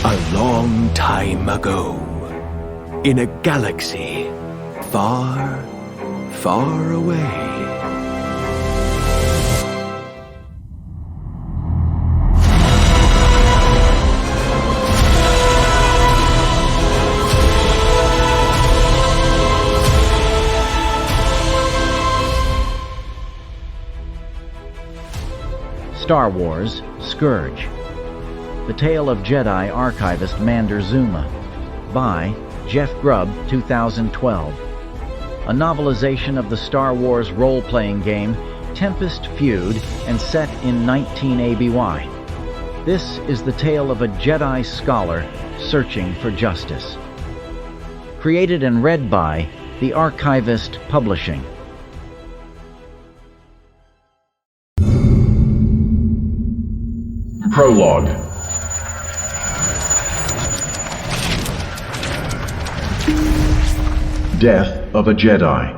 A long time ago, in a galaxy far, far away. Star Wars Scourge. The Tale of Jedi Archivist Mander Zuma by Jeff Grubb, 2012. A novelization of the Star Wars role-playing game Tempest, Feud, and set in 19 ABY. This is the tale of a Jedi scholar searching for justice. Created and read by the Archivist Publishing. Prologue. Death of a Jedi.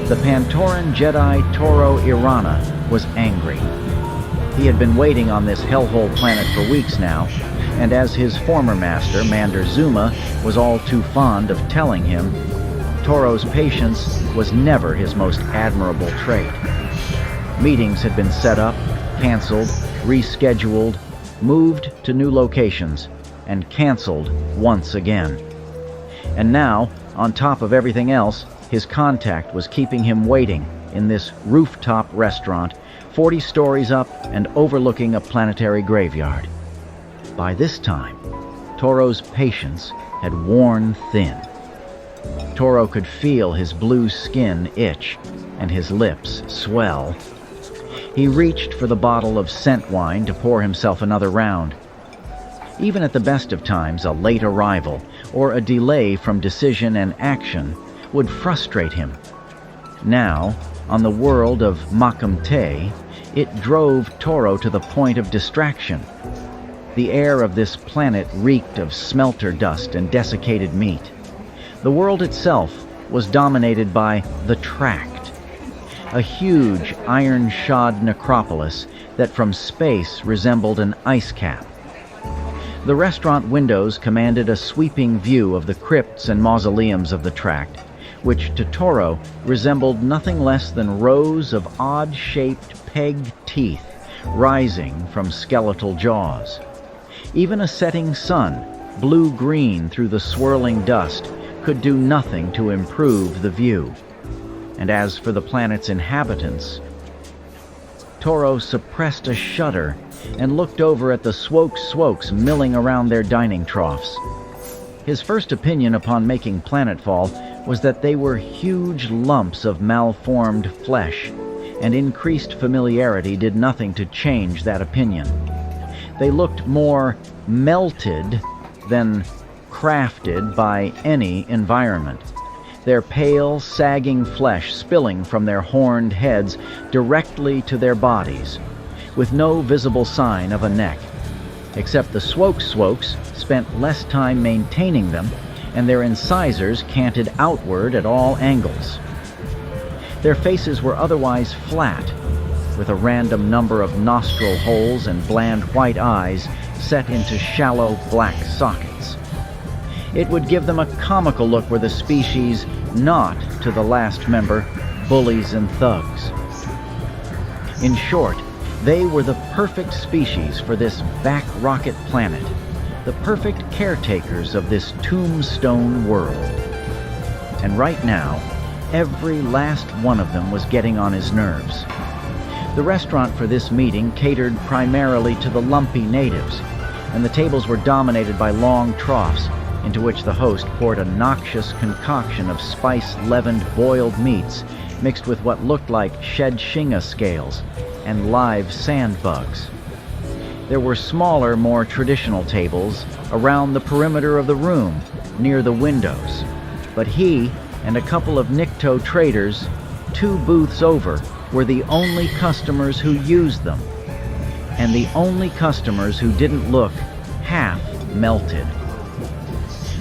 The Pantoran Jedi Toro Irana was angry. He had been waiting on this hellhole planet for weeks now, and as his former master, Mander Zuma, was all too fond of telling him, Toro's patience was never his most admirable trait. Meetings had been set up, canceled, rescheduled, moved to new locations, and canceled once again. And now, on top of everything else, his contact was keeping him waiting in this rooftop restaurant, 40 stories up and overlooking a planetary graveyard. By this time, Toro's patience had worn thin. Toro could feel his blue skin itch and his lips swell. He reached for the bottle of scent wine to pour himself another round. Even at the best of times, a late arrival or a delay from decision and action would frustrate him. Now, on the world of Makamte, it drove Toro to the point of distraction. The air of this planet reeked of smelter dust and desiccated meat. The world itself was dominated by the Tract, a huge iron-shod necropolis that from space resembled an ice cap. The restaurant windows commanded a sweeping view of the crypts and mausoleums of the Tract, which to Toro resembled nothing less than rows of odd-shaped pegged teeth rising from skeletal jaws. Even a setting sun, blue-green through the swirling dust, could do nothing to improve the view. And as for the planet's inhabitants, Toro suppressed a shudder and looked over at the swokes milling around their dining troughs. His first opinion upon making planetfall was that they were huge lumps of malformed flesh, and increased familiarity did nothing to change that opinion. They looked more melted than crafted by any environment, their pale, sagging flesh spilling from their horned heads directly to their bodies, with no visible sign of a neck, except the swokes spent less time maintaining them, and their incisors canted outward at all angles. Their faces were otherwise flat, with a random number of nostril holes and bland white eyes set into shallow black sockets. It would give them a comical look were the species not, to the last member, bullies and thugs. In short, they were the perfect species for this back rocket planet, the perfect caretakers of this tombstone world. And right now, every last one of them was getting on his nerves. The restaurant for this meeting catered primarily to the lumpy natives, and the tables were dominated by long troughs into which the host poured a noxious concoction of spice-leavened boiled meats mixed with what looked like shedshinga scales and live sand bugs. There were smaller, more traditional tables around the perimeter of the room, near the windows, but he and a couple of Nikto traders, 2 booths over, were the only customers who used them, and the only customers who didn't look half melted.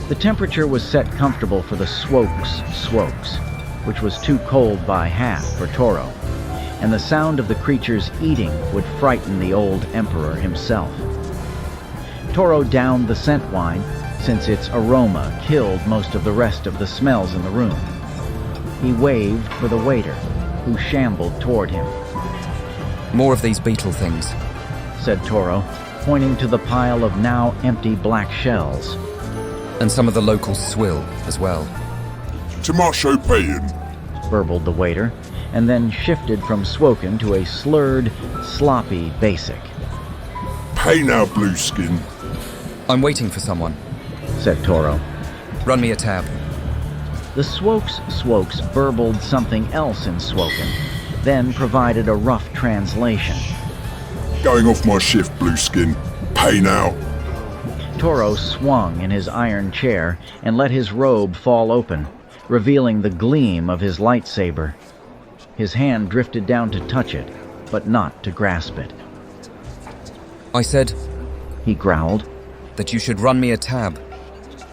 The temperature was set comfortable for the swokes, which was too cold by half for Toro, and the sound of the creatures eating would frighten the old emperor himself. Toro downed the scent wine, since its aroma killed most of the rest of the smells in the room. He waved for the waiter, who shambled toward him. More of these beetle things, said Toro, pointing to the pile of now empty black shells. and some of the local swill as well. Tomato paying, burbled the waiter, and then shifted from Swoken to a slurred, sloppy basic. Pay now, Blueskin. I'm waiting for someone. Said Toro. Run me a tab. The Swokes burbled something else in Swoken, then provided a rough translation. Going off my shift, Blueskin. Pay now. Toro swung in his iron chair and let his robe fall open, revealing the gleam of his lightsaber. His hand drifted down to touch it, but not to grasp it. I said, he growled, that you should run me a tab.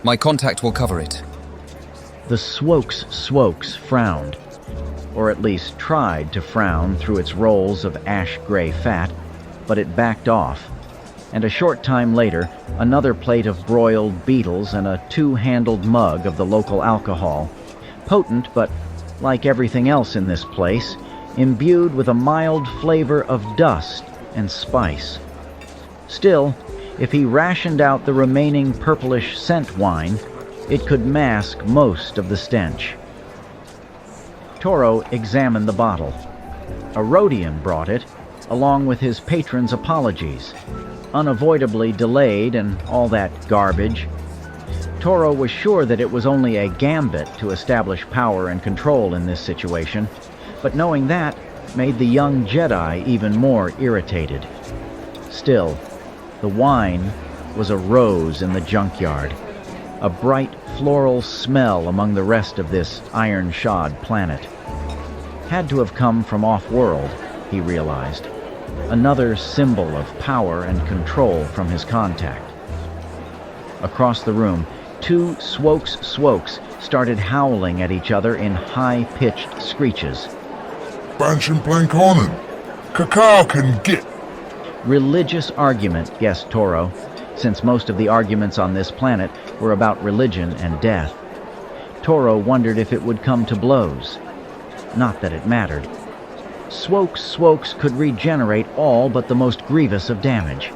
My contact will cover it. The Swokes frowned, or at least tried to frown through its rolls of ash-gray fat, but it backed off, and a short time later, another plate of broiled beetles and a two-handled mug of the local alcohol, potent but, like everything else in this place, imbued with a mild flavor of dust and spice. Still, if he rationed out the remaining purplish scent wine, it could mask most of the stench. Toro examined the bottle. A Rhodian brought it, along with his patron's apologies, unavoidably delayed and all that garbage. Toro was sure that it was only a gambit to establish power and control in this situation, but knowing that made the young Jedi even more irritated. Still, the wine was a rose in the junkyard, a bright floral smell among the rest of this iron-shod planet. Had to have come from off-world, he realized. Another symbol of power and control from his contact. Across the room, two Swokes started howling at each other in high-pitched screeches. Bansham Plankonen. Cacao can get. Religious argument, guessed Toro, since most of the arguments on this planet were about religion and death. Toro wondered if it would come to blows. Not that it mattered. Swokes could regenerate all but the most grievous of damage.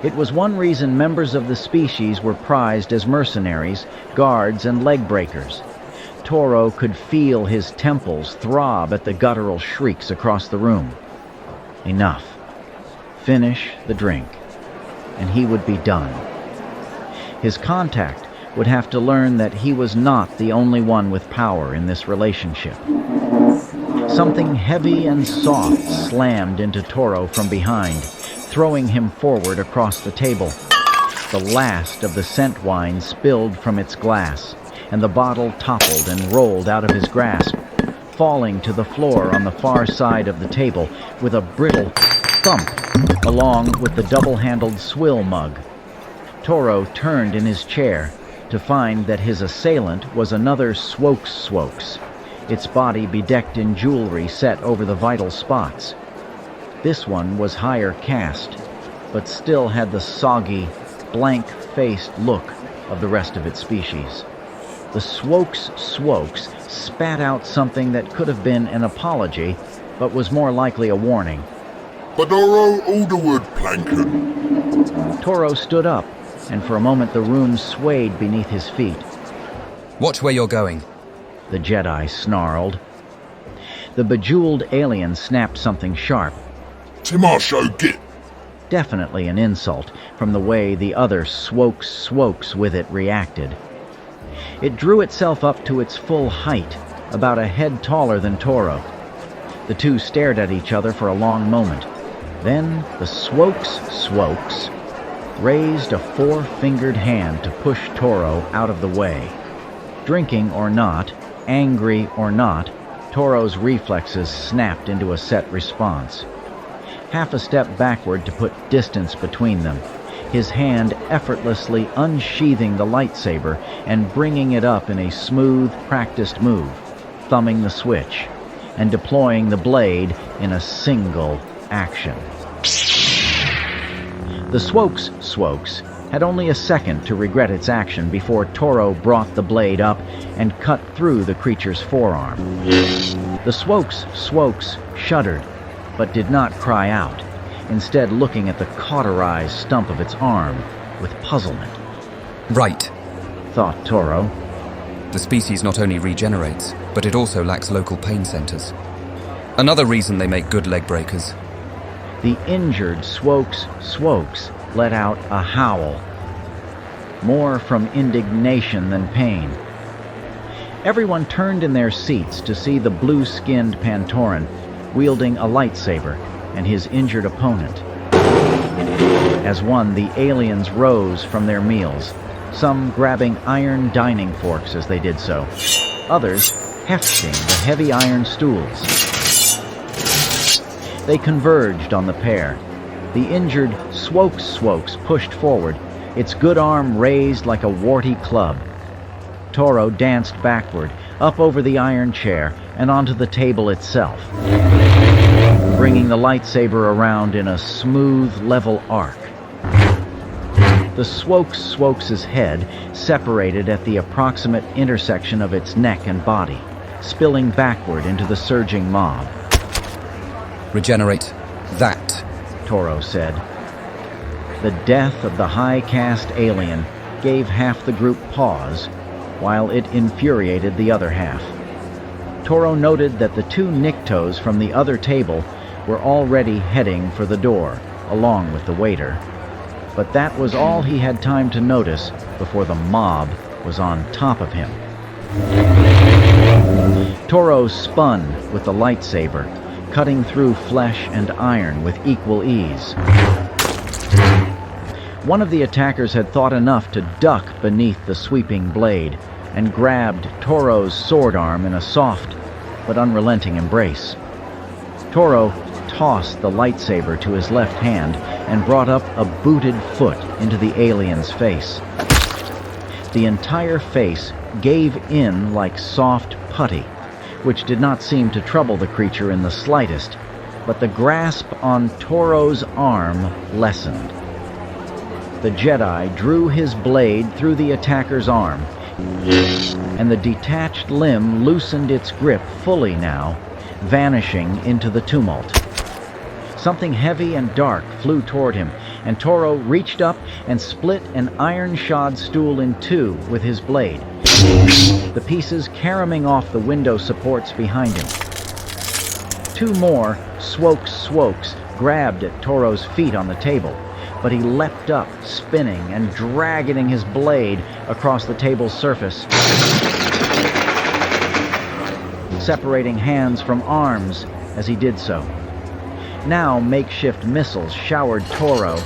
It was one reason members of the species were prized as mercenaries, guards, and leg breakers. Toro could feel his temples throb at the guttural shrieks across the room. Enough. Finish the drink, and he would be done. His contact would have to learn that he was not the only one with power in this relationship. Something heavy and soft slammed into Toro from behind, throwing him forward across the table. The last of the scent wine spilled from its glass, and the bottle toppled and rolled out of his grasp, falling to the floor on the far side of the table with a brittle thump, along with the double-handled swill mug. Toro turned in his chair to find that his assailant was another Swokes, its body bedecked in jewelry set over the vital spots. This one was higher caste, but still had the soggy, blank-faced look of the rest of its species. The Swokes spat out something that could have been an apology, but was more likely a warning. Badoro Alderwood Planken. Toro stood up, and for a moment the room swayed beneath his feet. Watch where you're going, the Jedi snarled. The bejeweled alien snapped something sharp. Tomato get. Definitely an insult from the way the other Swokes with it reacted. It drew itself up to its full height, about a head taller than Toro. The two stared at each other for a long moment. Then the Swokes raised a four-fingered hand to push Toro out of the way. Drinking or not, angry or not, Toro's reflexes snapped into a set response. Half a step backward to put distance between them, his hand effortlessly unsheathing the lightsaber and bringing it up in a smooth, practiced move, thumbing the switch, and deploying the blade in a single action. The Swokes had only a second to regret its action before Toro brought the blade up and cut through the creature's forearm. The Swokes shuddered, but did not cry out, instead looking at the cauterized stump of its arm with puzzlement. Right, Thought Toro. the species not only regenerates, but it also lacks local pain centers. Another reason they make good leg breakers. The injured Swokes let out a howl, more from indignation than pain. Everyone turned in their seats to see the blue-skinned Pantoran wielding a lightsaber and his injured opponent. As one, the aliens rose from their meals, some grabbing iron dining forks as they did so, others hefting the heavy iron stools. They converged on the pair. The injured Swokes pushed forward, its good arm raised like a warty club. Toro danced backward, up over the iron chair, and onto the table itself, bringing the lightsaber around in a smooth, level arc. The Swokes' head separated at the approximate intersection of its neck and body, spilling backward into the surging mob. Regenerate that, Toro said. The death of the high-caste alien gave half the group pause, while it infuriated the other half. Toro noted that the two Niktos from the other table were already heading for the door, along with the waiter. But that was all he had time to notice before the mob was on top of him. Toro spun with the lightsaber, cutting through flesh and iron with equal ease. One of the attackers had thought enough to duck beneath the sweeping blade and grabbed Toro's sword arm in a soft but unrelenting embrace. Toro tossed the lightsaber to his left hand and brought up a booted foot into the alien's face. The entire face gave in like soft putty, which did not seem to trouble the creature in the slightest, but the grasp on Toro's arm lessened. The Jedi drew his blade through the attacker's arm, and the detached limb loosened its grip fully now, vanishing into the tumult. Something heavy and dark flew toward him, and Toro reached up and split an iron-shod stool in two with his blade, the pieces caroming off the window supports behind him. Two more Swokes grabbed at Toro's feet on the table, but he leapt up, spinning and dragging his blade across the table's surface, separating hands from arms as he did so. Now makeshift missiles showered Toro.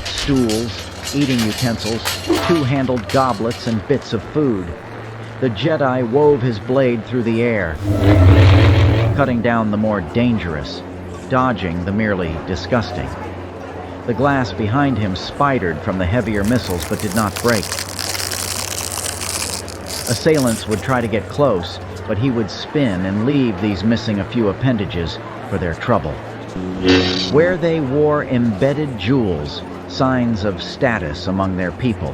Stools, eating utensils, two-handled goblets, and bits of food. The Jedi wove his blade through the air, cutting down the more dangerous, dodging the merely disgusting. The glass behind him spidered from the heavier missiles but did not break. Assailants would try to get close, but he would spin and leave these missing a few appendages for their trouble. Where they wore embedded jewels, signs of status among their people,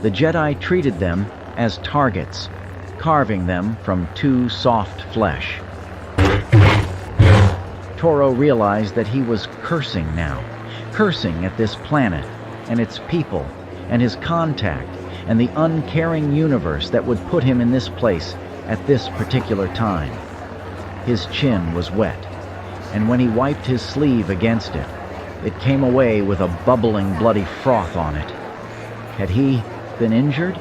the Jedi treated them as targets, carving them from too soft flesh. Toro realized that he was cursing now, cursing at this planet and its people and his contact and the uncaring universe that would put him in this place at this particular time. His chin was wet, and when he wiped his sleeve against it, it came away with a bubbling bloody froth on it. Had he been injured?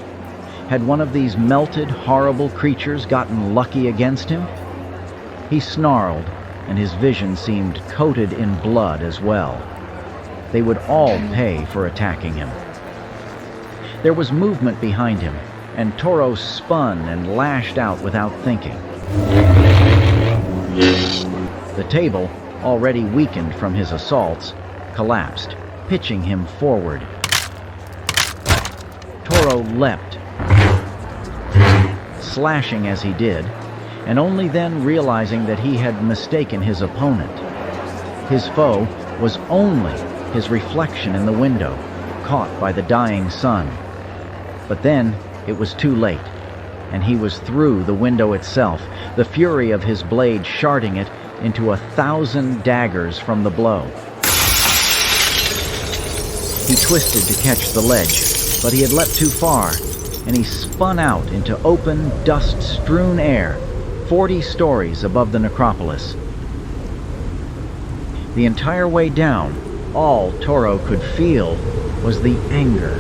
Had one of these melted, horrible creatures gotten lucky against him? He snarled, and his vision seemed coated in blood as well. They would all pay for attacking him. There was movement behind him, and Toro spun and lashed out without thinking. The table, already weakened from his assaults, collapsed, pitching him forward. Toro leapt, slashing as he did, and only then realizing that he had mistaken his opponent. His foe was only his reflection in the window, caught by the dying sun. But then it was too late, and he was through the window itself, the fury of his blade sharding it into 1,000 daggers from the blow. He twisted to catch the ledge, but he had leapt too far, and he spun out into open, dust-strewn air, 40 stories above the necropolis. The entire way down, all Toro could feel was the anger